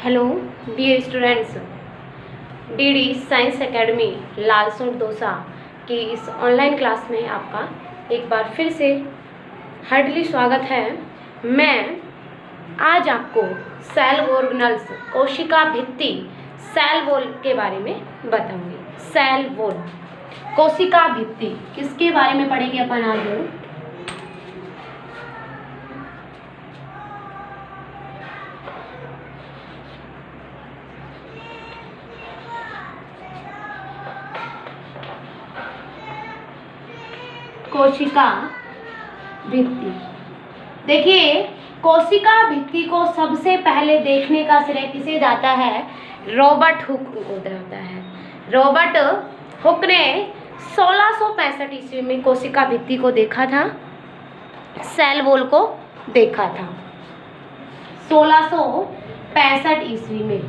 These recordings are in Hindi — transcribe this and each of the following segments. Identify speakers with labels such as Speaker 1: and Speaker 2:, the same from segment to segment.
Speaker 1: Hello dear students, DD science academy Lalsot Dausa की इस ऑनलाइन क्लास में आपका एक बार फिर से हार्डली स्वागत है। मैं आज आपको सेल ऑर्गेनल्स कोशिका भित्ति सेल वॉल के बारे में बताऊंगी। सेल वॉल कोशिका भित्ति किसके बारे में पढ़ेंगे अपन आज? कोशिका भित्ति। देखिए, कोशिका भित्ति को सबसे पहले देखने का श्रेय किसे जाता है? रॉबर्ट हुक को जाता है। रॉबर्ट हुक ने 1665 ईस्वी में कोशिका भित्ति को देखा था, सेल वॉल को देखा था। 1665 ईस्वी में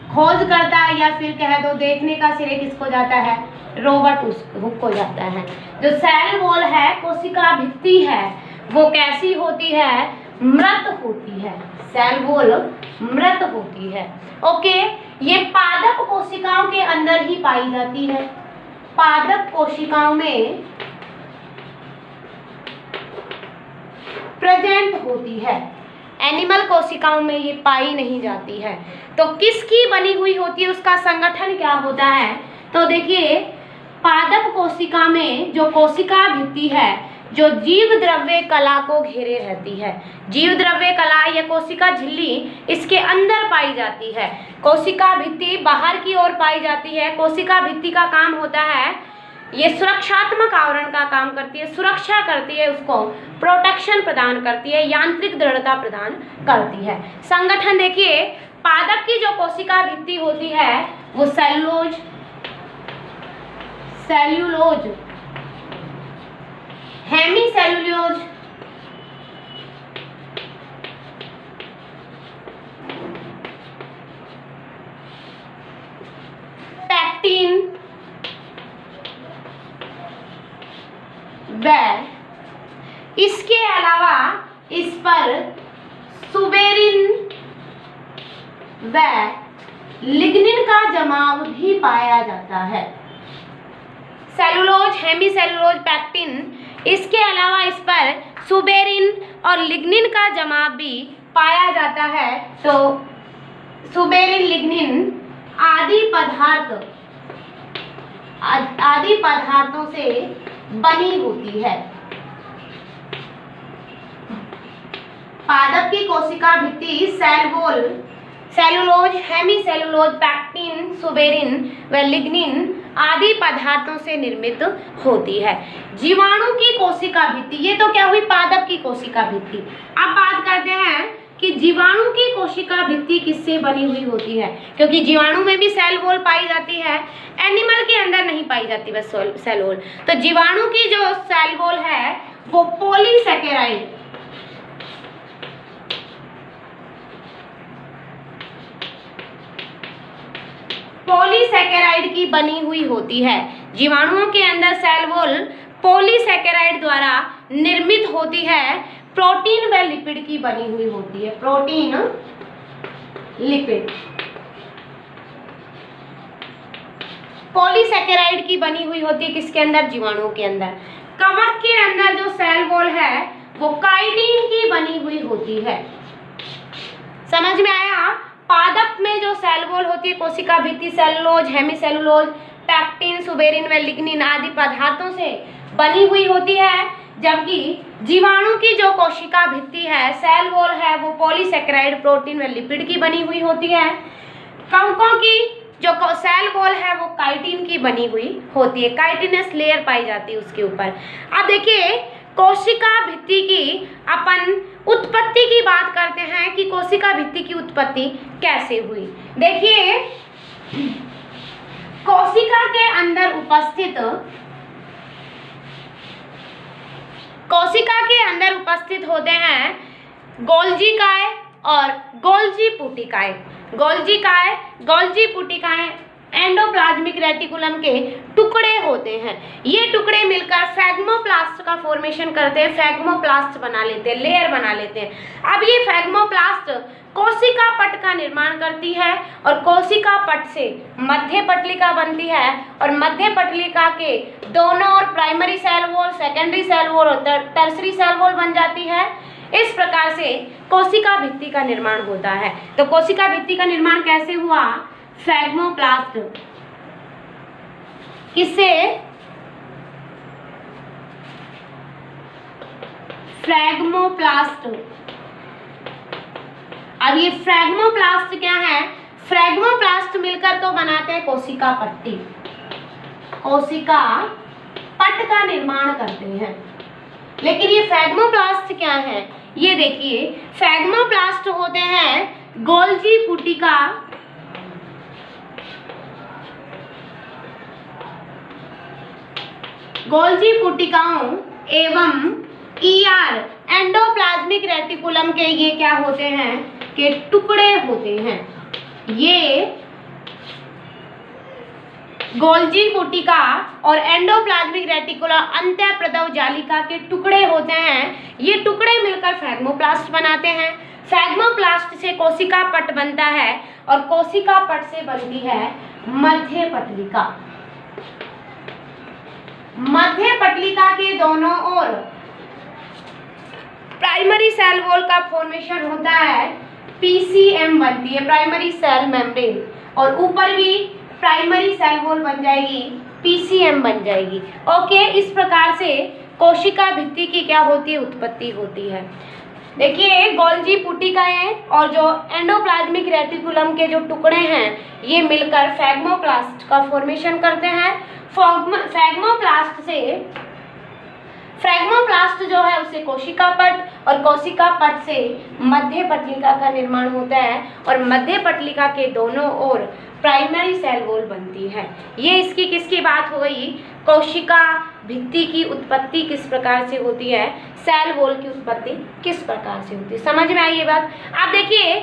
Speaker 1: खोज करता है या फिर कह दो देखने का श्रेय किसको जाता है? रॉबर्ट हुक को जाता है। जो सेल वॉल है, कोशिका भित्ति है, वो कैसी होती है? मृत होती है। सेल वॉल मृत होती है। ओके, ये पादप कोशिकाओं के अंदर ही पाई जाती है। पादप कोशिकाओं में प्रेजेंट होती है, एनिमल कोशिकाओं में ये पाई नहीं जाती है। तो किसकी बनी हुई होती है, उसका संगठन क्या होता है? तो देखिए, पादप कोशिका में जो कोशिका भित्ति है, जो जीव द्रव्य कला को घेरे रहती है। जीव द्रव्य कला या कोशिका झिल्ली इसके अंदर पाई जाती है। कोशिका भित्ति बाहर की ओर पाई जाती है। कोशिका भित्ति का काम होता है, ये सुरक्षात्मक आवरण का काम करती है, सुरक्षा करती है, उसको प्रोटेक्शन प्रदान करती है, यांत्रिक दृढ़ता प्रदान करती है। संगठन देखिए, पादप की जो कोशिका भित्ति होती है वो सेलुलोज, हेमीसेलुलोज, पैक्टिन व इसके अलावा इस पर सुबेरिन व लिग्निन का जमाव भी पाया जाता है। सेलुलोज, हेमीसेलुलोज, पैक्टिन, इसके अलावा इस पर सुबेरिन और लिग्निन का जमाव भी पाया जाता है। तो सुबेरिन, लिग्निन आदि पदार्थों से बनी होती है। पादप की कोशिका भित्ति cell wall cellulose, hemicellulose, pectin, suberin व लिग्निन आदि पदार्थों से निर्मित होती है। जीवाणु की कोशिका भित्ति, ये तो क्या हुई? पादप की कोशिका भित्ति। अब बात करते हैं कि जीवाणु की कोशिका भित्ति किससे बनी हुई होती है, क्योंकि जीवाणु में भी सेल वॉल पाई जाती है, एनिमल के अंदर नहीं पाई जाती बस सेल वॉल। तो जीवाणु की जो सेल वॉल है वो पॉलीसैकेराइड की बनी हुई होती है। जीवाणुओं के अंदर सेल वॉल पॉलीसैकेराइड द्वारा निर्मित होती है। प्रोटीन व लिपिड की बनी हुई होती है। प्रोटीन, लिपिड, पॉलीसैकेराइड की बनी हुई होती है किसके अंदर? जीवाणुओं के अंदर। कवक के अंदर जो सेल वॉल है वो काइटिन की बनी हुई होती है। समझ में आया? पादप में जो सेल वॉल होती है, कोशिका भित्ति सेलुलोज, हेमीसेलुलोज, पैक्टिन, सुबेरिन व लिग्निन आदि पदार्थों से बनी हुई होती है, जबकि जीवाणु की जो कोशिका भित्ति है, सेल वॉल है, वो पॉलीसैकेराइड, प्रोटीन व लिपिड की बनी हुई होती है। कवकों की जो सेल वॉल है वो काइटिन की बनी हुई होती है, काइटिनस लेयर पाई जाती है उसके ऊपर। अब देखिए, कोशिका भित्ति की अपन उत्पत्ति की बात करते हैं कि कोशिका भित्ति की उत्पत्ति कैसे हुई। देखिए, कोशिका के अंदर उपस्थित होते हैं गोल्जी काय और गोल्जी पुटिकाएं। गोल्जी पुटिकाएं एंडोप्लाज्मिक रेटिकुलम के टुकड़े होते हैं। ये टुकड़े मिलकर फैगमोप्लास्ट का फॉर्मेशन करते हैं, फैगमोप्लास्ट बना लेते हैं, लेयर बना लेते हैं। अब ये फैगमोप्लास्ट कोशिका पट का निर्माण करती है और कोशिका पट से मध्य पटलिका बनती है और मध्य पटलिका के दोनों ओर primary cell wall, secondary cell wall और टर्सरी सेल वॉल बन जाती है। इस प्रकार से कोशिका भित्ति का निर्माण होता है। तो कोशिका भित्ति का निर्माण कैसे हुआ? फ्रैग्मोप्लास्ट। किससे? फ्रैग्मोप्लास्ट। अब ये फ्रैग्मोप्लास्ट क्या है? फ्रैग्मोप्लास्ट मिलकर तो बनाते हैं कोशिका पट्टी, कोशिका पट का निर्माण करते हैं। लेकिन ये फ्रैग्मोप्लास्ट क्या है? ये देखिए, फ्रैग्मोप्लास्ट होते हैं गोल्जी पुटिका गोल्जी पुटिकाओं एवं ईआर एंडोप्लाज्मिक रेटिकुलम के ये क्या होते हैं कि टुकड़े होते हैं। ये गोल्जी पुटिका और एंडोप्लाज्मिक रेटिकुलम अंत्यप्रदव जालिका के टुकड़े होते हैं। ये टुकड़े मिलकर फ्रैग्मोप्लास्ट बनाते हैं। फ्रैग्मोप्लास्ट से कोशिका पट बनता है और कोशिका पट से बनती है मध्य पटलिका। मध्य पटलिका के दोनों ओर प्राइमरी सेल वॉल का फॉर्मेशन होता है, पीसीएम बनती है, प्राइमरी सेल मेम्ब्रेन, और ऊपर भी प्राइमरी सेल वॉल बन जाएगी, पीसीएम बन जाएगी। ओके, इस प्रकार से कोशिका भित्ति की क्या होती है? उत्पत्ति होती है। देखिए, गोल्जी पुटिकाएं और जो एंडोप्लाज्मिक रेटिकुलम के जो टुकड़े हैं ये मिलकर फ्रैग्मोप्लास्ट का फॉर्मेशन करते हैं। फ्रैग्मोप्लास्ट जो है उससे कोशिका पट और कोशिका पट से मध्य पटलिका का निर्माण होता है और मध्य पटलिका के दोनों ओर प्राइमरी सेल वॉल बनती है। ये इसकी किसकी बात हो गई? कोशिका भित्ति की उत्पत्ति किस प्रकार से होती है, सेल वॉल की उत्पत्ति किस प्रकार से होती है। समझ में आई ये बात? आप देखिए,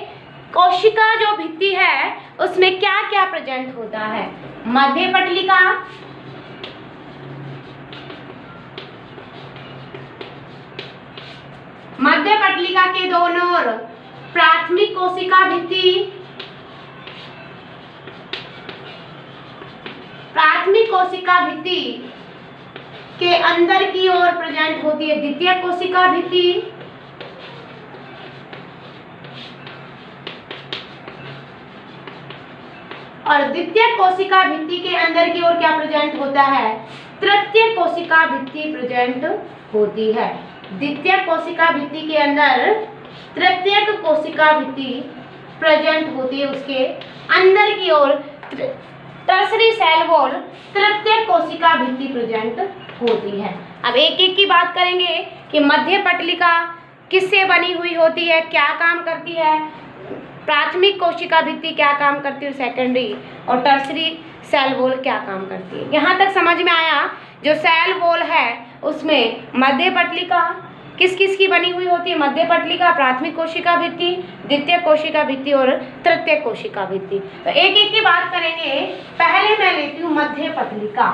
Speaker 1: कोशिका जो भित्ति है उसमें क्या क्या प्रेजेंट होता है? मध्य पटलिका, मध्य पटलिका के दोनों ओर प्राथमिक कोशिका भित्ति, प्राथमिक कोशिका भित्ति के अंदर की ओर प्रेजेंट होती है द्वितीय कोशिका भित्ति, और द्वितीय कोशिका भित्ति के अंदर की ओर क्या प्रेजेंट होता है? तृतीय कोशिका भित्ति प्रेजेंट होती है। द्वितीय कोशिका भित्ति के अंदर तृतीय कोशिका भित्ति प्रेजेंट होती है, उसके अंदर की ओर टर्सरी सेल वॉल तृतीय कोशिका भित्ति प्रेजेंट होती है। अब एक एक की बात करेंगे कि मध्य पटलिका किससे बनी हुई होती है, क्या काम करती है, प्राथमिक कोशिका भित्ति क्या काम करती है, सेकेंडरी और टर्सरी सेल वॉल क्या काम करती है। यहाँ तक समझ में आया? जो सेल वॉल है उसमें मध्य पटलिका किस किस की बनी हुई होती है? मध्य पटलिका, प्राथमिक कोशिका भित्ति, द्वितीय कोशिका भित्ति और तृतीय कोशिका भित्ति। तो एक एक की बात करेंगे। पहले मैं लेती हूँ मध्य पटलिका।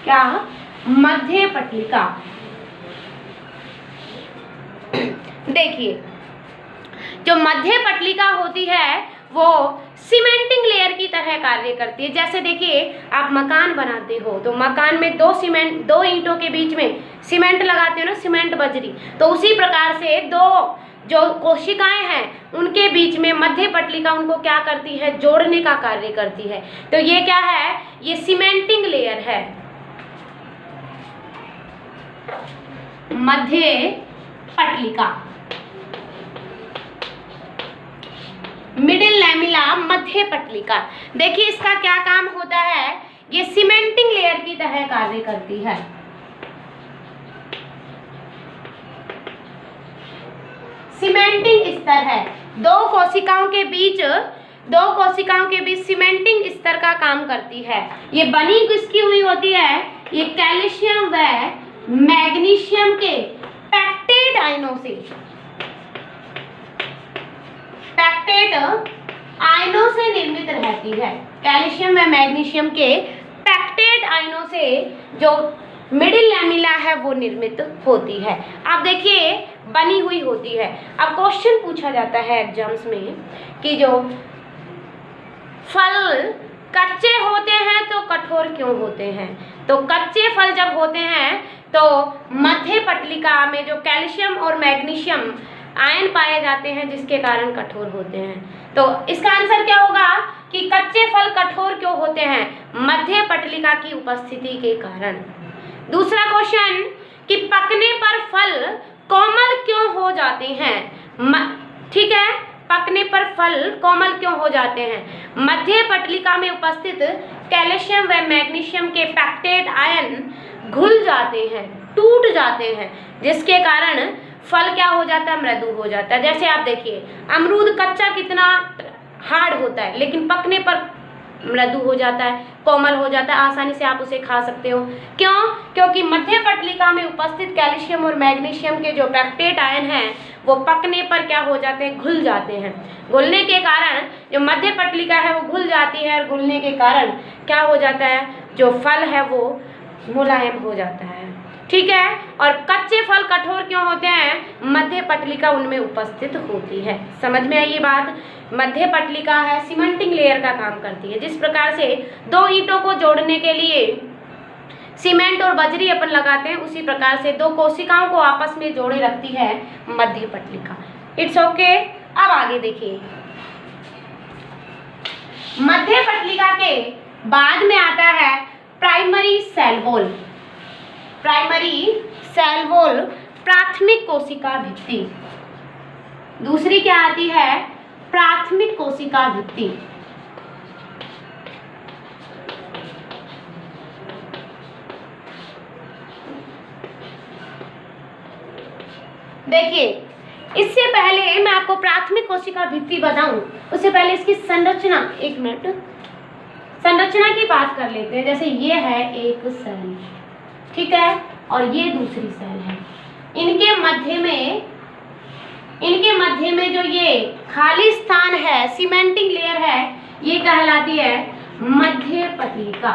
Speaker 1: क्या? मध्य पटलिका। देखिए, जो मध्य पटलिका होती है वो सीमेंटिंग लेयर की तरह कार्य करती है। जैसे देखिए, आप मकान बनाते हो तो मकान में दो ईंटों के बीच में सीमेंट लगाते हो ना, सीमेंट बजरी। तो उसी प्रकार से दो जो कोशिकाएं हैं उनके बीच में मध्य पटलिका उनको क्या करती है? जोड़ने का कार्य करती है। तो ये क्या है? ये सीमेंटिंग लेयर है, मध्य पटलिका, मिडिल लैमिला मध्य पटलिका। देखिए, इसका क्या काम होता है? ये सीमेंटिंग लेयर की तरह कार्य करती है। सीमेंटिंग स्तर है, दो कोशिकाओं के बीच सीमेंटिंग स्तर का काम करती है। ये बनी किसकी हुई होती है? ये कैल्शियम व मैग्नीशियम के पैक्टेट आयनों से, पैक्टेट आयनों से निर्मित रहती है। कैल्शियम व मैग्नीशियम के पैक्टेट आयनों से जो मिडिल लैमिला है वो निर्मित होती है। अब देखिए, बनी हुई होती है। अब क्वेश्चन पूछा जाता है एग्जाम्स में कि जो फल कच्चे होते हैं तो कठोर क्यों होते हैं। तो कच्चे फल जब होते हैं तो मध्य पटलिका में जो कैल्शियम और मैग्नीशियम आयन पाए जाते हैं जिसके कारण कठोर होते हैं। तो इसका आंसर क्या होगा कि कच्चे फल कठोर क्यों होते हैं, मध्य पटलिका की उपस्थिति के कारण। दूसरा क्वेश्चन कि पकने पर फल कोमल क्यों हो जाते हैं। ठीक है, पकने पर फल कोमल क्यों हो जाते हैं, मध्य पटलिका में उपस्थित कैल्शियम व मैग्नीशियम के पैक्टेट आयन घुल जाते हैं, टूट जाते हैं, जिसके कारण फल क्या हो जाता है, मृदु हो जाता है। जैसे आप देखिए अमरूद कच्चा कितना हार्ड होता है लेकिन पकने पर मृदु हो जाता है, कोमल हो जाता है, आसानी से आप उसे खा सकते हो। क्यों? क्योंकि मध्य पटलिका में उपस्थित कैल्शियम और मैग्नीशियम के जो पैक्टेट आयन हैं वो पकने पर क्या हो जाते हैं, घुल जाते हैं। घुलने के कारण जो मध्य पटलिका है वो घुल जाती है और घुलने के कारण क्या हो जाता है, जो फल है वो मुलायम हो जाता है। ठीक है, और कच्चे फल कठोर क्यों होते हैं, मध्य पटलिका उनमें उपस्थित होती है। समझ में आई ये बात। मध्य पटलिका है सीमेंटिंग लेयर का काम करती है। जिस प्रकार से दो ईंटों को जोड़ने के लिए सीमेंट और बजरी अपन लगाते हैं, उसी प्रकार से दो कोशिकाओं को आपस में जोड़े रखती है मध्य पटलिका। It's okay. अब आगे देखिए, मध्य पटलिका के बाद में आता है primary cell wall. Primary cell wall प्राथमिक कोशिका भित्ति। दूसरी क्या आती है, प्राथमिक कोशिका भित्ति। देखिए इससे पहले मैं आपको प्राथमिक कोशिका भित्ति बताऊं, उससे पहले इसकी संरचना, एक मिनट, संरचना की बात कर लेते हैं। जैसे ये है एक सेल, ठीक है, और ये दूसरी सेल है। इनके मध्य में जो ये खाली स्थान है, सीमेंटिंग लेयर है, ये कहलाती है मध्य पटलिका।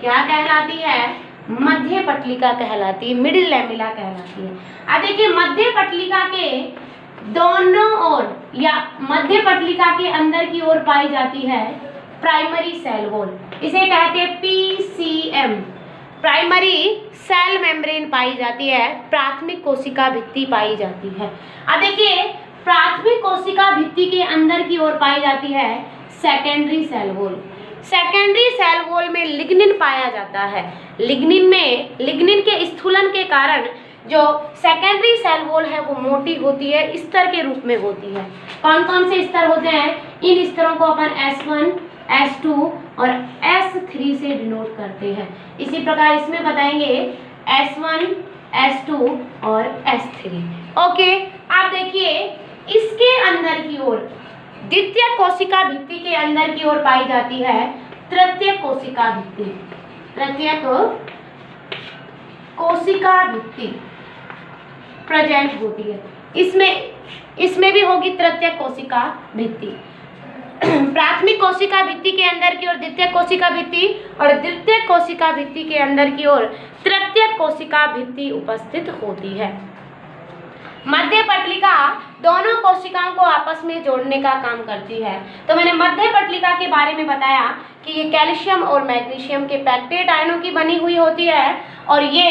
Speaker 1: क्या कहलाती है, मध्य पटलिका कहलाती है, मिडिल लैमेला कहलाती है। अब देखिए मध्य पटलिका के दोनों ओर या मध्य पटलिका के अंदर की ओर पाई जाती है प्राइमरी सेल वॉल। इसे कहते हैं PCM, प्राइमरी सेल मेम्ब्रेन पाई जाती है, प्राथमिक कोशिका भित्ति पाई जाती है। अब देखिए प्राथमिक कोशिका भित्ति के अंदर की ओर पाई जाती है secondary cell wall. Secondary cell wall में लिग्निन पाया जाता है। लिग्निन के स्थूलन के कारण जो सेकेंडरी सेल वॉल है वो मोटी होती है, स्तर के रूप में होती है। कौन कौन से स्तर होते हैं, इन स्तरों को अपन S1, S2 और S3 से डिनोट करते हैं। इसी प्रकार इसमें बताएंगे S1, S2 और S3। ओके, आप देखिए इसके अंदर की ओर द्वितीय कोशिका भित्ति के अंदर की ओर पाई जाती है तृतीय कोशिका भित्ति। तृतीय कोशिका भित्ति प्रेजेंट होती है। इसमें भी होगी तृतीय कोशिका भित्ति। प्राथमिक कोशिका भित्ति के अंदर की ओर द्वितीय कोशिका भित्ति और द्वितीय कोशिका भित्ति के अंदर की ओर तृतीय कोशिका भित्ति उपस्थित होती है। मध्य पटलिका दोनों कोशिकाओं को आपस में जोड़ने का काम करती है। तो मैंने मध्य पटलिका के बारे में बताया कि ये कैल्शियम और मैग्नीशियम के पैक्टेट आयनों की बनी हुई होती है और ये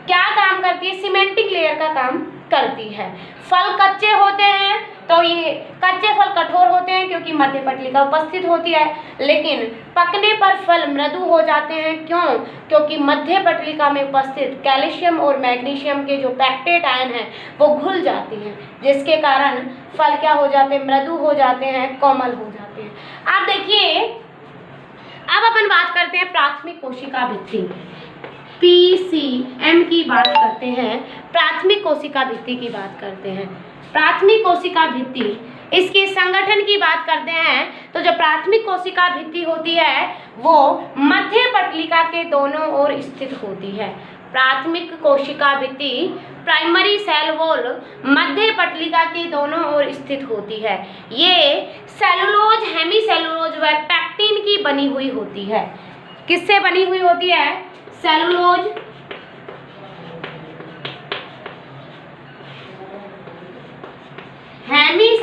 Speaker 1: क्या काम करती है, सीमेंटिंग लेयर का काम करती है। फल कच्चे होते हैं तो ये कच्चे फल कठोर होते हैं क्योंकि मध्य पटलिका उपस्थित होती है, लेकिन पकने पर फल मृदु हो जाते हैं। क्यों? क्योंकि मध्य पटलिका में उपस्थित कैल्शियम और मैग्नीशियम के जो पैक्टेट आयन हैं वो घुल जाती हैं, जिसके कारण फल क्या हो जाते हैं, मृदु हो जाते हैं, कोमल हो जाते हैं। आप देखिए अब अपन बात करते हैं प्राथमिक कोशिका भित्ति, PCM की बात करते हैं, प्राथमिक कोशिका भित्ति की बात करते हैं। प्राथमिक कोशिका भित्ति, इसके संगठन की बात करते हैं तो जो प्राथमिक कोशिका भित्ति होती है वो मध्य पटलिका के दोनों ओर स्थित होती है। प्राथमिक कोशिका भित्ति प्राइमरी सेल वॉल मध्य पटलिका के दोनों ओर स्थित होती है। ये सेलुलोज, हेमीसेलुलोज व पैक्टिन की बनी हुई होती है। किससे बनी हुई होती है? सेलुलोज,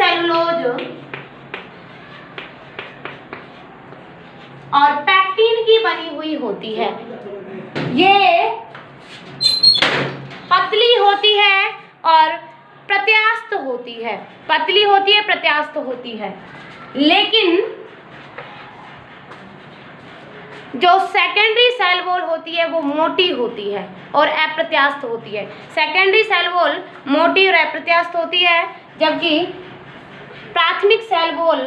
Speaker 1: सेलुलोज और पैक्टिन की बनी हुई होती है। ये पतली होती है और प्रत्यास्थ होती है, पतली होती है, प्रत्यास्थ होती है। लेकिन जो सेकेंडरी सेल वॉल होती है वो मोटी होती है और अप्रत्यास्थ होती है। सेकेंडरी सेल वॉल मोटी और अप्रत्यास्थ होती है, जबकि प्राथमिक सेल वॉल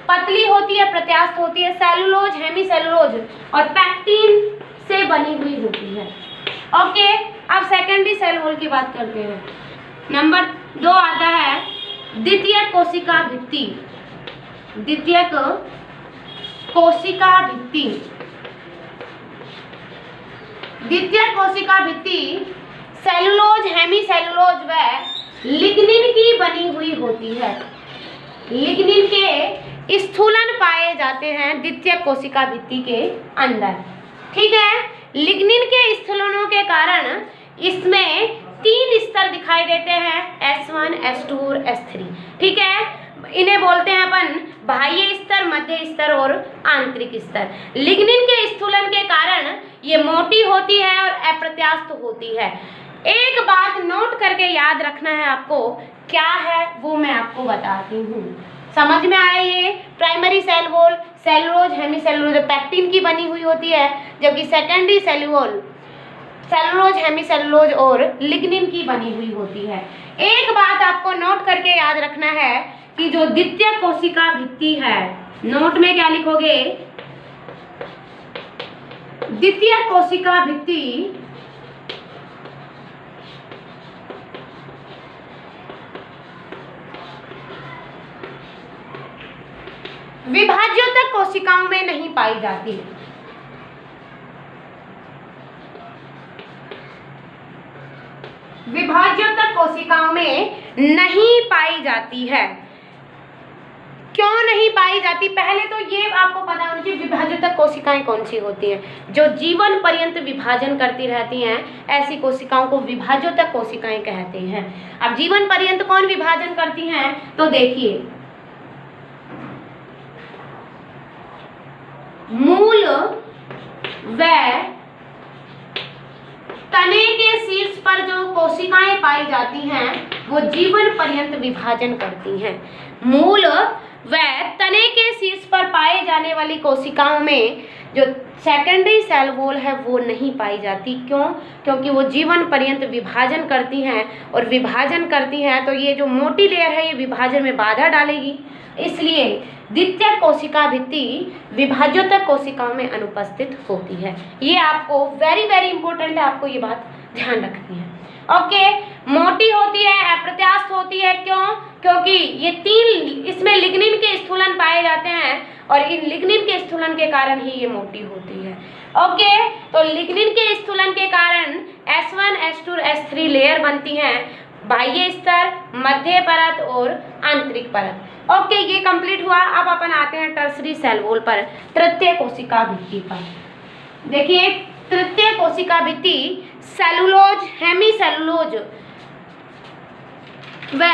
Speaker 1: पतली होती है, प्रत्यास्थ होती है। सेलुलोज, हेमीसेलुलोज और पैक्टिन से बनी हुई होती है। ओके, अब सेकेंडरी सेल वॉल की बात करते हैं। नंबर 2 आता है द्वितीयक कोशिका भित्ति। द्वितीयक कोशिका भित्ति। द्वितीयक कोशिका भित्ति सेलुलोज, हेमीसेलुलोज व लिग्निन की बनी हुई होती है। लिग्निन के स्थूलन पाए जाते हैं द्वितीयक कोशिका भित्ति के अंदर। ठीक है, लिग्निन के स्थूलनों के कारण इसमें 3 स्तर दिखाई देते हैं, S1, S2 और S3। ठीक है, इन्हें बोलते हैं अपन बाह्य स्तर, मध्य स्तर और आंतरिक स्तर। लिग्निन के स्थूलन के कारण ये मोटी होती है और अप्रत्यास्थ होती है। एक बात नोट करके याद रखना है आपको, क्या है वो मैं आपको बताती हूँ। समझ में आया? ये primary cell wall cellulose, hemicellulose, pectin की बनी हुई होती है, जबकि secondary cell wall cellulose, hemicellulose और लिग्निन की बनी हुई होती है। एक बात आपको नोट करके याद रखना है कि जो द्वितीयक कोशिका भित्ति है, नोट में क्या लिखोगे? द्वितीयक कोशिका भित्ति विभाज्योतक कोशिकाओं में नहीं पाई जाती। विभाज्योतक कोशिकाओं में नहीं पाई जाती है। क्यों नहीं पाई जाती? पहले तो ये आपको पता होना चाहिए विभाज्योतक कोशिकाएं कौन सी होती हैं। जो जीवन पर्यंत विभाजन करती रहती हैं, ऐसी कोशिकाओं को विभाज्योतक कोशिकाएं कहते हैं। अब जीवन पर्यंत कौन विभाजन करती हैं? तो देखिए, मूल व तने के शीर्ष पर जो कोशिकाएं पाई जाती हैं वो जीवन पर्यंत विभाजन करती हैं। मूल व तने के शीर्ष पर पाए जाने वाली कोशिकाओं में जो सेकेंडरी सेल वॉल है वो नहीं पाई जाती। क्यों? क्योंकि वो जीवन पर्यंत विभाजन करती हैं, और विभाजन करती हैं तो ये जो मोटी लेयर है ये विभाजन में बाधा डालेगी। इसलिए द्वितीयक कोशिका भित्ति विभाज्योतक कोशिकाओं में अनुपस्थित होती है। ये आपको वेरी वेरी इंपॉर्टेंट है, आपको ये बात ध्यान रखनी है। ओके, मोटी होती है, अप्रत्यास्थ होती है। क्यों? क्योंकि ये 3 इसमें लिग्निन के स्थूलन पाए जाते हैं और इन लिग्निन के स्थूलन के कारण ही ये मोटी होती है। ओके, तो लिग्निन के स्थूलन के कारण S1, S2, S3 लेयर बनती हैं, बाह्य स्तर, मध्य परत और आंतरिक परत। ओके, ये कंप्लीट हुआ। अब अपन आते हैं टर्सरी सेल वॉल पर, तृतीय कोशिका भित्ति पर। देखिए, तृतीय कोशिका भित्ति सेलुलोज, हेमीसेलुलोज व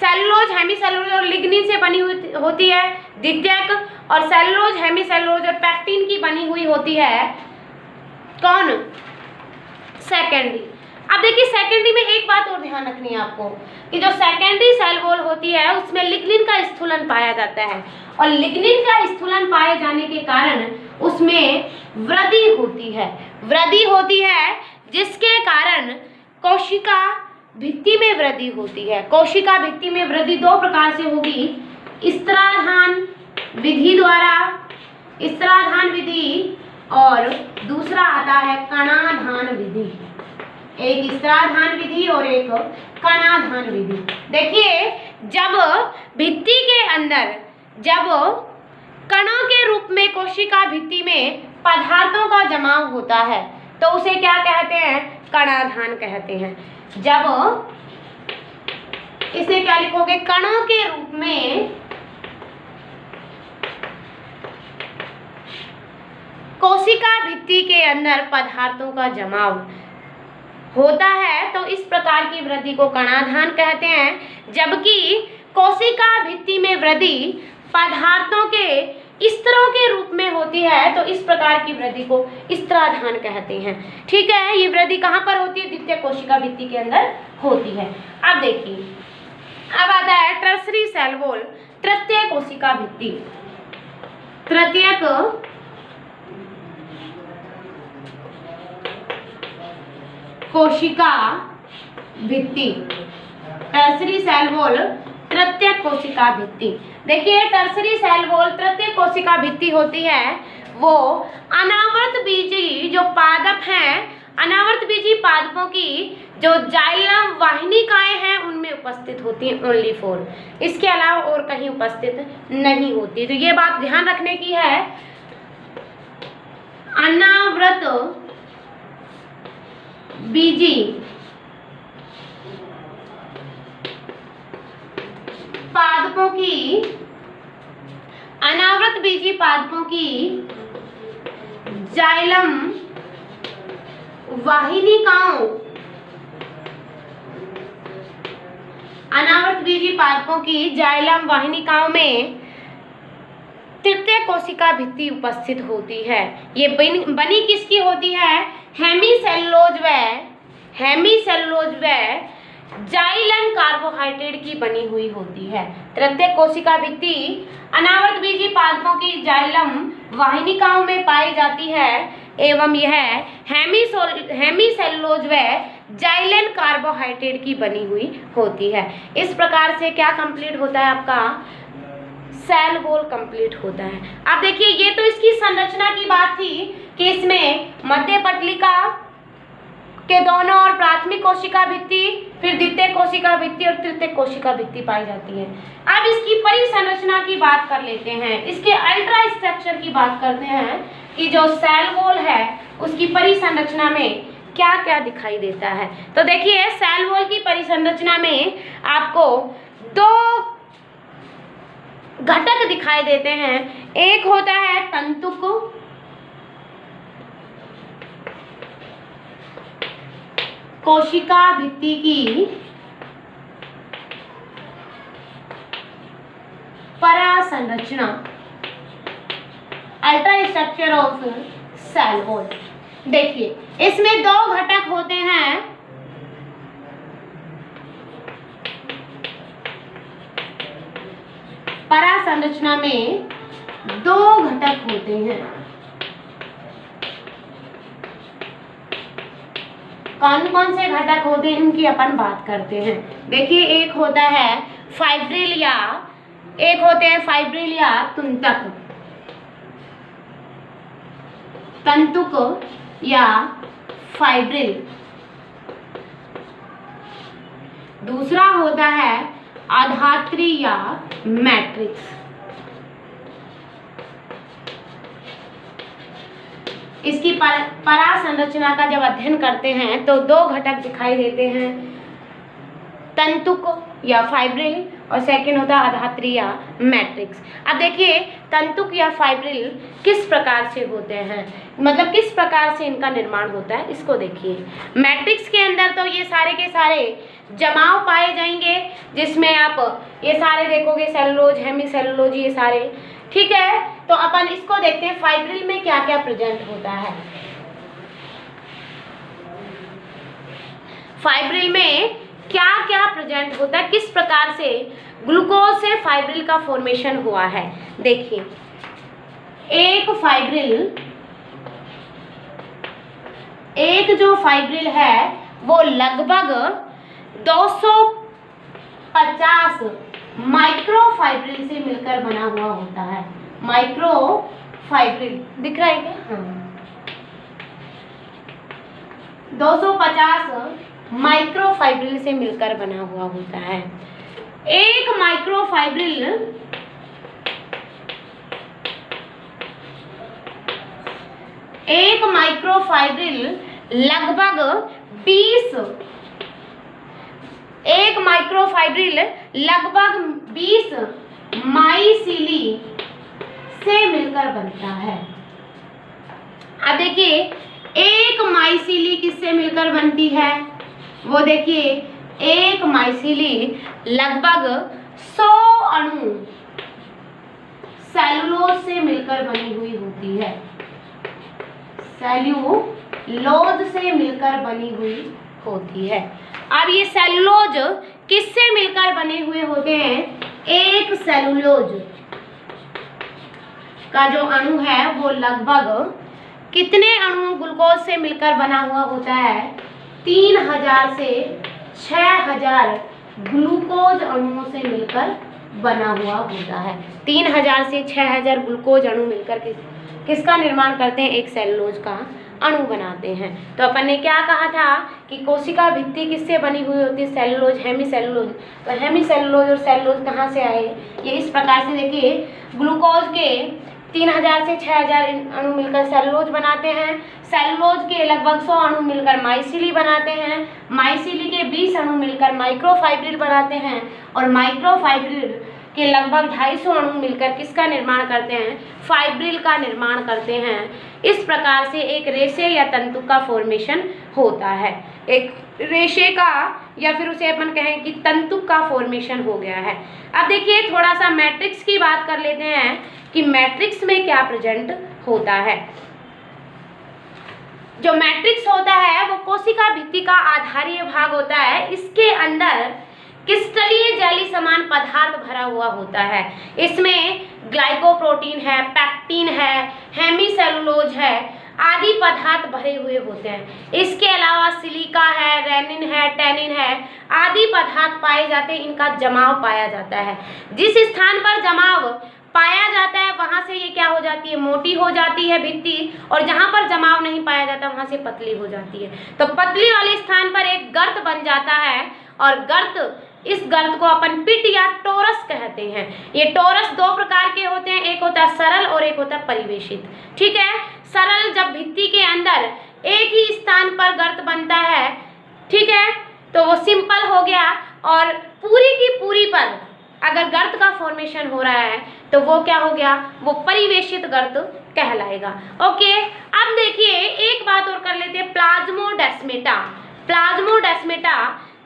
Speaker 1: सेलुलोज, हेमीसेलुलोज और लिग्निन से बनी हुई होती है द्वितीयक, और सेलुलोज, हेमीसेलुलोज और पैक्टिन की बनी हुई होती है कौन? सेकेंडरी। अब देखिए, सेकेंडरी में एक बात और ध्यान रखनी है आपको कि जो सेकेंडरी सेल वॉल होती है उसमें लिग्निन का स्थूलन पाया जाता है, और लिग्निन का स्थूलन पाए जाने के कारण उसमें वृद्धि होती है। वृद्धि होती है जिसके कारण कोशिका भित्ति में वृद्धि होती है। कोशिका भित्ति में वृद्धि 2 प्रकार से होगी, स्तराधान विधि द्वारा, स्तराधान विधि, और दूसरा आता है कणाधान विधि। एक स्तराधान विधि और एक कणाधान विधि। देखिए, जब भित्ति के अंदर जब कणों के रूप में कोशिका भित्ति में पदार्थों का जमाव होता है तो उसे क्या कहते हैं? कणाधान कहते हैं। जब इसे क्या लिखोगे? कणों के रूप में कोशिका भित्ति के अंदर पदार्थों का जमाव, होता है तो इस प्रकार की वृद्धि को कणाधान कहते हैं, जबकि कोशिका भित्ति में वृद्धि पदार्थों के स्तरों के रूप में होती है तो इस प्रकार की वृद्धि को स्तराधान कहते हैं। ठीक है, ये वृद्धि कहाँ पर होती है? द्वितीय कोशिका भित्ति के अंदर होती है। अब देखिए, अब आता है टर्सरी सेल वॉल, तृतीय कोशिका भित्ति। तृतीयक कोशिका भित्ति, टर्सरी सेल वॉल, तृतीय कोशिका भित्ति। देखिए, टर्सरी सेल वॉल तृतीय कोशिका भित्ति होती है, वो अनावर्त बीजी जो पादप हैं, अनावर्त बीजी पादपों की जो जाइलम वाहिनिकाएं हैं उनमें उपस्थित होती हैं, ओनली फॉर, इसके अलावा और कहीं उपस्थित नहीं होती। तो ये बात ध्यान रखने की है, अनावृत बीजी पादपों की, अनावृत बीजी पादपों की जाइलम वाहिनिकाओं, अनावृत बीजी पादपों की जाइलम वाहिनिकाओं में तृतीय कोशिका भित्ति उपस्थित होती है। ये बनी किसकी होती है? हेमीसेलुलोज व जाइलन कार्बोहाइड्रेट की बनी हुई होती है। तृतीय कोशिका भित्ति अनावर्त बीजी पादपों की जाइलम वाहिनिकाओं में पाई जाती है एवं यह हेमीसेलुलोज व जाइलन कार्बोहाइड्रेट की बनी हुई होती है। इस प्रकार से क्या कंप्लीट होता है? आपका सेल वॉल कंप्लीट होता है। अब देखिए, ये तो इसकी संरचना की बात थी कि इसमें मध्य पटलिका के दोनों और प्राथमिक कोशिका भित्ति, फिर द्वितीय कोशिका भित्ति और तृतीय कोशिका भित्ति पाई जाती है। अब इसकी परिसंरचना की बात कर लेते हैं, इसके अल्ट्रा स्ट्रक्चर की बात करते हैं कि जो सेल वॉल है उसकी परिसंरचना में क्या क्या दिखाई देता है। तो देखिए, सेल वॉल की परिसंरचना में आपको दो घटक दिखाई देते हैं। एक होता है तंतुक, कोशिका भित्ति की परासंरचना, ultra structure of cell wall. देखिए, इसमें दो घटक होते हैं, परासंरचना में दो घटक होते हैं। कौन कौन से घटक होते हैं इनकी अपन बात करते हैं। देखिए, एक होता है फाइब्रिल या तुंतक, तंतुक या फाइब्रिल। दूसरा होता है आधात्री या मैट्रिक्स। इसकी परासंरचना का जब अध्ययन करते हैं तो दो घटक दिखाई देते हैं, तंतुक या फाइब्रिल और सेकंड होता है आधात्री या मैट्रिक्स। अब देखिए, तंतुक या फाइब्रिल किस प्रकार से होते हैं, मतलब किस प्रकार से इनका निर्माण होता है, इसको देखिए। मैट्रिक्स के अंदर तो ये सारे के सारे जमाव पाए जाएंगे, जिसमें आप ये सारे देखोगे, सेलुलोज, हेमीसेलुलोज, ये सारे। ठीक है, तो अपन इसको देखते हैं फाइब्रिल में क्या क्या प्रेजेंट होता है। फाइब्रिल में क्या क्या प्रेजेंट होता है, किस प्रकार से ग्लूकोज से फाइब्रिल का फॉर्मेशन हुआ है। देखिए, एक जो फाइब्रिल है वो लगभग 250 माइक्रोफाइब्रिल से मिलकर बना हुआ होता है। माइक्रोफाइब्रिल दिख रहा है क्या? हाँ, 250 माइक्रोफाइब्रिल से मिलकर बना हुआ होता है। एक माइक्रोफाइब्रिल लगभग 20 माइसिली से मिलकर बनता है। अब देखिए, एक माइसिली किससे मिलकर बनती है? वो देखिए, एक माइसिली लगभग 100 अणु सेलुलोज से मिलकर बनी हुई होती है। सेल्यूलोज से मिलकर बनी हुई होती है। अब ये सेलुलोज किससे मिलकर बने हुए होते हैं? एक सेलुलोज का जो अणु है वो लगभग कितने अणु ग्लूकोज से मिलकर बना हुआ होता है? 3000 से 6000 ग्लूकोज अणुओं से मिलकर बना हुआ होता है। 3000 से 6000 ग्लूकोज अणु मिलकर किसका निर्माण करते हैं? एक सेलुलोज का अणु बनाते हैं। तो अपन ने क्या कहा था कि कोशिका भित्ति किससे बनी हुई होती है? Cellulose, hemicellulose. तो हेमीसेलुलोज और सेलुलोज कहाँ से आए? ये इस प्रकार से देखिए, ग्लूकोज के 3000 से 6000 अणु मिलकर सेलुलोज बनाते हैं। सेलुलोज के लगभग 100 अणु मिलकर माइसिली बनाते हैं। माइसिली के 20 अणु मिलकर माइक्रोफाइब्रिल बनाते हैं। और माइक्रोफाइब्रिल के लगभग 250 अणु मिलकर किसका निर्माण करते हैं? फाइब्रिल का निर्माण करते हैं। इस प्रकार से एक रेशे या तंतु का फॉर्मेशन होता है। एक रेशे का या फिर उसे अपन कहें कि तंतु का फॉर्मेशन हो गया है। अब देखिए, थोड़ा सा मैट्रिक्स की बात कर लेते हैं कि मैट्रिक्स में क्या प्रेजेंट होता है। जो मैट्रिक्स होता है वो कोशिका भित्ति का आधारीय भाग होता है। इसके अंदर क्रिस्टलीय जेली समान पदार्थ भरा हुआ होता है। इसमें ग्लाइकोप्रोटीन है, पैक्टिन है, हेमीसेलुलोज है आदि पदार्थ भरे हुए होते हैं। इसके अलावा सिलिका है, रेनिन है, टैनिन है आदि पदार्थ पाए जाते हैं। इनका जमाव पाया जाता है। जिस स्थान पर जमाव पाया जाता है वहां से ये क्या हो जाती है? मोटी हो जाती है भित्ति, और जहां पर जमाव नहीं पाया जाता वहां से पतली हो जाती है। तो पतली वाले स्थान पर एक गर्त बन जाता है, और गर्त, इस गर्त को अपन पिट या टोरस कहते हैं। ये टोरस दो प्रकार के होते हैं, एक होता है सरल और एक होता है परिवेशित। ठीक है, सरल जब भित्ति के अंदर एक ही स्थान पर गर्त बनता है, ठीक है, तो वो सिंपल हो गया। और पूरी की पूरी पर अगर गर्त का फॉर्मेशन हो रहा है तो वो क्या हो गया? वो परिवेशित गर्त कहलाएगा। ओके, अब देखिए एक बात और कर लेते हैं, प्लाज्मोडेस्माटा। प्लाज्मोडेस्माटा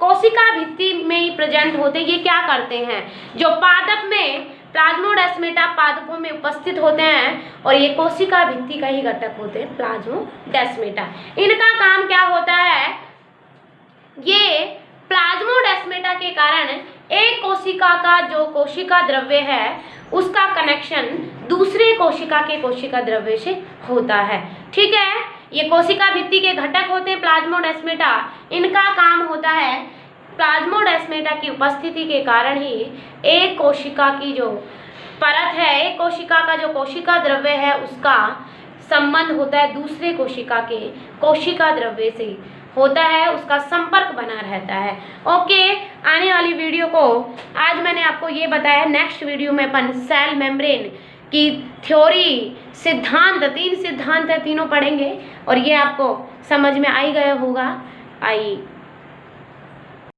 Speaker 1: कोशिका भित्ति में ही प्रेजेंट होते हैं। ये क्या करते हैं? जो पादप में प्लाज्मोडेस्माटा पादपों में उपस्थित होते हैं, और ये कोशिका भित्ति का ही घटक होते हैं प्लाज्मोडेस्माटा। इनका काम क्या होता है? ये प्लाज्मोडेस्माटा के कारण एक कोशिका का जो कोशिका द्रव्य है उसका कनेक्शन दूसरे कोशिका के कोशिका द्रव्य से होता है। ठीक है, ये कोशिका भित्ति के घटक होते हैं प्लाज्मोडेस्माटा। इनका काम होता है प्लाज्मोडेस्माटा की उपस्थिति के कारण ही एक कोशिका की जो परत है, एक कोशिका का जो कोशिका द्रव्य है उसका संबंध होता है दूसरे कोशिका के कोशिका द्रव्य से होता है, उसका संपर्क बना रहता है। ओके, आने वाली वीडियो को आज मैंने आपको ये बताया। नेक्स्ट वीडियो में अपन सेल मेम्ब्रेन की थ्योरी, सिद्धांत, 3 सिद्धांत है, तीनों पढ़ेंगे और ये आपको समझ में आ ही गया होगा।